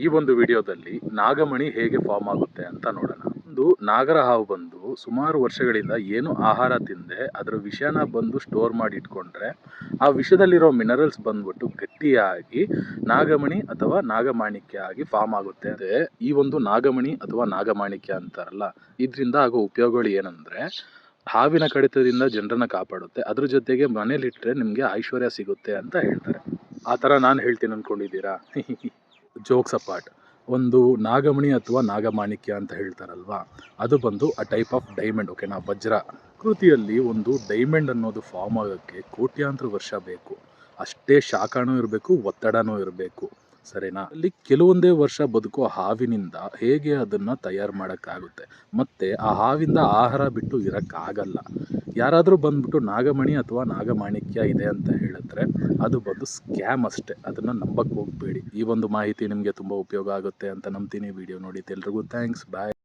ಈ ಒಂದು ವಿಡಿಯೋದಲ್ಲಿ ನಾಗಮಣಿ ಹೇಗೆ ಫಾರ್ಮ್ ಆಗುತ್ತೆ ಅಂತ ನೋಡೋಣ. ಒಂದು ನಾಗರ ಹಾವು ಬಂದು ಸುಮಾರು ವರ್ಷಗಳಿಂದ ಏನು ಆಹಾರ ತಿಂದೆ ಅದರ ವಿಷನ ಬಂದು ಸ್ಟೋರ್ ಮಾಡಿ ಇಟ್ಕೊಂಡ್ರೆ ಆ ವಿಷದಲ್ಲಿರೋ ಮಿನರಲ್ಸ್ ಬಂದ್ಬಿಟ್ಟು ಗಟ್ಟಿಯಾಗಿ ನಾಗಮಣಿ ಅಥವಾ ನಾಗಮಾಣಿಕ್ಯ ಆಗಿ ಫಾರ್ಮ್ ಆಗುತ್ತೆ. ಅದೇ ಈ ಒಂದು ನಾಗಮಣಿ ಅಥವಾ ನಾಗಮಾಣಿಕ್ಯ ಅಂತಾರಲ್ಲ, ಇದರಿಂದ ಆಗೋ ಉಪಯೋಗಗಳು ಏನಂದ್ರೆ ಹಾವಿನ ಕಡಿತದಿಂದ ಜನರನ್ನ ಕಾಪಾಡುತ್ತೆ, ಅದ್ರ ಜೊತೆಗೆ ಮನೇಲಿಟ್ಟರೆ ನಿಮಗೆ ಐಶ್ವರ್ಯ ಸಿಗುತ್ತೆ ಅಂತ ಹೇಳ್ತಾರೆ. ಆ ಥರ ನಾನು ಹೇಳ್ತೀನಿ ಅಂದ್ಕೊಂಡಿದ್ದೀರಾ? ಜೋಕ್ಸ್ ಅಪಾರ್ಟ್, ಒಂದು ನಾಗಮಣಿ ಅಥವಾ ನಾಗಮಾಣಿಕ್ಯ ಅಂತ ಹೇಳ್ತಾರಲ್ವಾ, ಅದು ಬಂದು ಆ ಟೈಪ್ ಆಫ್ ಡೈಮಂಡ್, ಓಕೆನಾ, ವಜ್ರ. ಪ್ರಕೃತಿಯಲ್ಲಿ ಒಂದು ಡೈಮಂಡ್ ಅನ್ನೋದು ಫಾರ್ಮ್ ಆಗೋಕ್ಕೆ ಕೋಟ್ಯಾಂತರ ವರ್ಷ ಬೇಕು. ಅಷ್ಟೇ ಶಾಖನೂ ಇರಬೇಕು, ಒತ್ತಡನೂ ಇರಬೇಕು, ಸರಿನಾ? ಅಲ್ಲಿ ಕೆಲವೊಂದೇ ವರ್ಷ ಬದುಕೋ ಹಾವಿನಿಂದ ಹೇಗೆ ಅದನ್ನು ತಯಾರು ಮಾಡೋಕ್ಕಾಗುತ್ತೆ, ಮತ್ತು ಆ ಹಾವಿಂದ ಆಹಾರ ಬಿಟ್ಟು ಇರೋಕ್ಕಾಗಲ್ಲ. ಯಾರಾದರೂ ಬಂದ್ಬಿಟ್ಟು ನಾಗಮಣಿ ಅಥವಾ ನಾಗಮಾಣಿಕ್ಯ ಇದೆ ಅಂತ ಹೇಳಿದ್ರೆ ಅದು ಬಂದು ಸ್ಕ್ಯಾಮ್ ಅಷ್ಟೇ, ಅದನ್ನು ನಂಬಕ್ಕೆ ಹೋಗಬೇಡಿ. ಈ ಒಂದು ಮಾಹಿತಿ ನಿಮಗೆ ತುಂಬ ಉಪಯೋಗ ಆಗುತ್ತೆ ಅಂತ ನಂಬ್ತೀನಿ. ವಿಡಿಯೋ ನೋಡಿದ್ದು ಎಲ್ರಿಗೂ ಥ್ಯಾಂಕ್ಸ್, ಬಾಯ್.